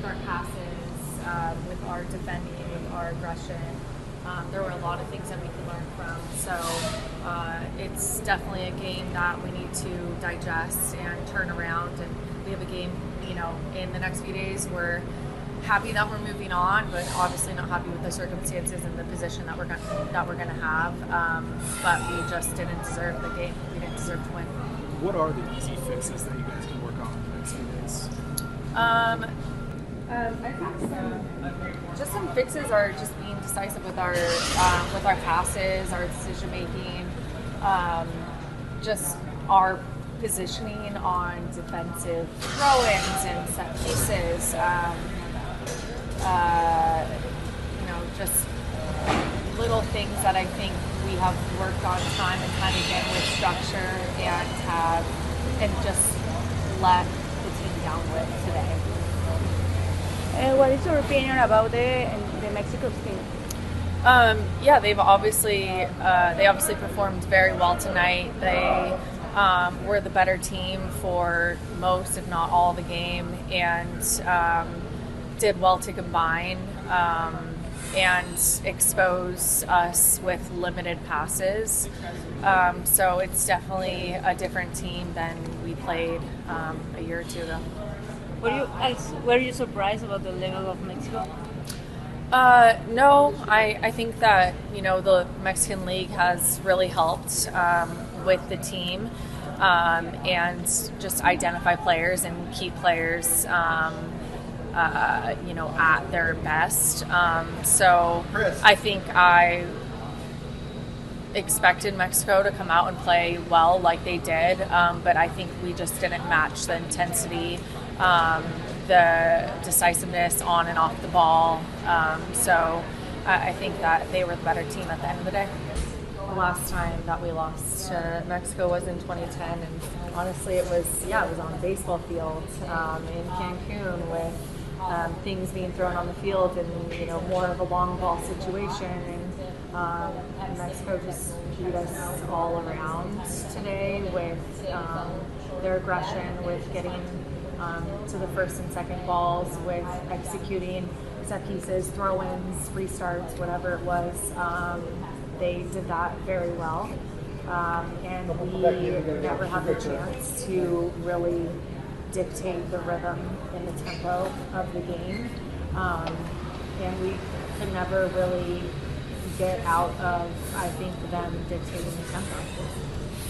our passes, with our defending, with our aggression. There were a lot of things that we could learn from. So it's definitely a game that we need to digest and turn around. And we have a game, in the next few days. We're happy that we're moving on, but obviously not happy with the circumstances and the position that we're going to have. But we just didn't deserve the game. We didn't deserve to win. What are the easy fixes that you guys can work on in the next few days? I think just some fixes are just being decisive with our passes, our decision making, just our positioning on defensive throw-ins and set pieces. Just little things that I think we have worked on time and time again with structure and just let the team down with today. What is your opinion about the Mexico team? They've obviously performed very well tonight. They were the better team for most, if not all, the game, and did well to combine and expose us with limited passes. So it's definitely a different team than we played a year or two ago. Were you surprised about the level of Mexico? No, I think that the Mexican League has really helped with the team and just identify players and keep players at their best. So I think I expected Mexico to come out and play well like they did, but I think we just didn't match the intensity, the decisiveness on and off the ball. So I think that they were the better team at the end of the day. The last time that we lost to Mexico was in 2010, and honestly it was on a baseball field in Cancun with things being thrown on the field and more of a long ball situation, and Mexico just beat us all around today with their aggression, with getting to the first and second balls, with executing set pieces, throw-ins, restarts, whatever it was. They did that very well, and we never had the chance to really dictate the rhythm and the tempo of the game, and we could never really get out of, I think, them dictating the tempo.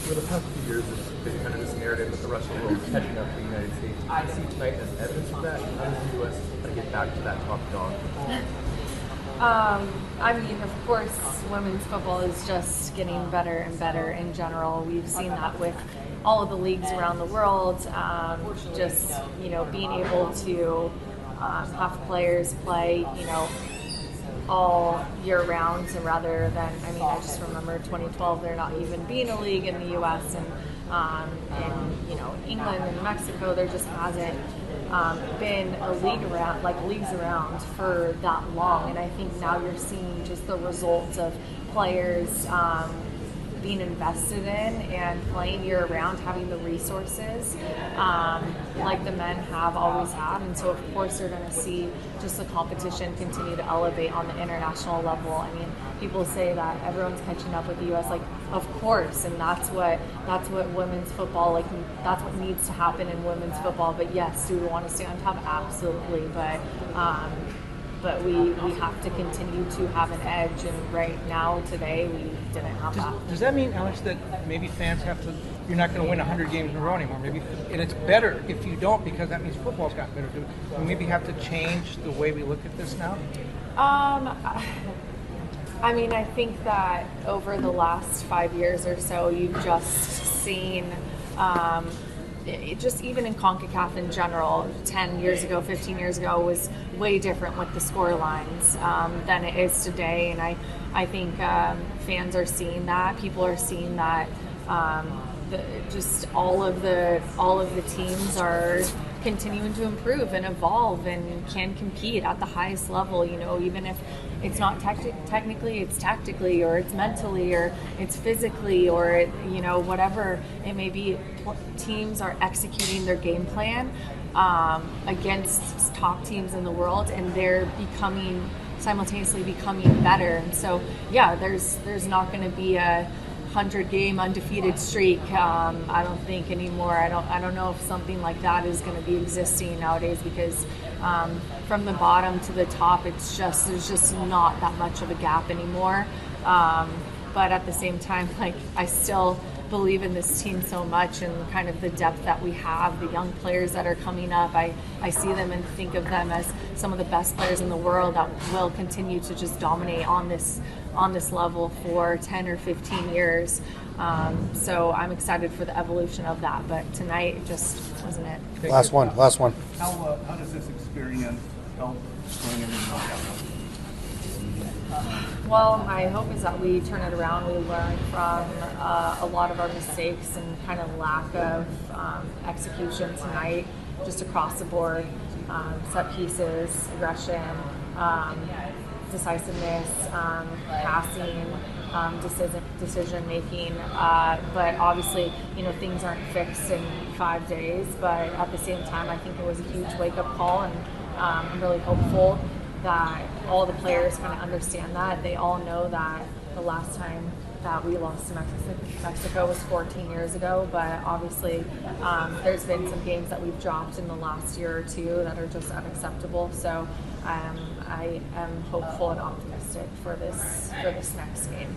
For the past few years, there's been kind of this narrative that the rest of the world is catching up to the United States. I see tonight as evidence of that. How does the U.S. kind of get back to that top dog? Of course, women's football is just getting better and better in general. We've seen that with all of the leagues around the world. Being able to have players play, all year round, and rather than, I just remember 2012 there not even being a league in the U.S. and in England and Mexico there just hasn't been a leagues around for that long, and I think now you're seeing just the results of players being invested in and playing year-round, having the resources like the men have always had. And so of course you're going to see just the competition continue to elevate on the international level. People say that everyone's catching up with the U.S. Of course, and that's what women's football, that's what needs to happen in women's football. But yes, do we want to stay on top? Absolutely. But we have to continue to have an edge, and right now, today, we didn't have that. Does that mean, Alex, that maybe fans you're not going to win 100 games in a row anymore? And it's better if you don't, because that means football's got better. Do we maybe have to change the way we look at this now? I think that over the last 5 years or so, you've just seen just even in CONCACAF in general, 10 years ago, 15 years ago, was way different with the score lines than it is today. And I think fans are seeing that. People are seeing that just all of the teams are continuing to improve and evolve and can compete at the highest level, even if it's not technically, it's tactically, or it's mentally, or it's physically, or whatever it may be. Teams are executing their game plan against top teams in the world, and they're simultaneously becoming better. And so, yeah, there's not going to be a 100-game undefeated streak. I don't think anymore. I don't know if something like that is going to be existing nowadays, because from the bottom to the top, there's just not that much of a gap anymore. But at the same time, like, I still believe in this team so much, and kind of the depth that we have, the young players that are coming up. I see them and think of them as some of the best players in the world that will continue to just dominate on this level for 10 or 15 years. So I'm excited for the evolution of that, but tonight it just wasn't it. Last one. How does this experience help going into the knockout? Well, my hope is that we turn it around. We learn from a lot of our mistakes and kind of lack of execution tonight, just across the board. Set pieces, aggression, decisiveness, passing, decision making. But obviously, things aren't fixed in 5 days. But at the same time, I think it was a huge wake-up call, and I'm really hopeful that all the players kind of understand that. They all know that the last time that we lost to Mexico was 14 years ago, but obviously there's been some games that we've dropped in the last year or two that are just unacceptable. So I am hopeful and optimistic for this next game.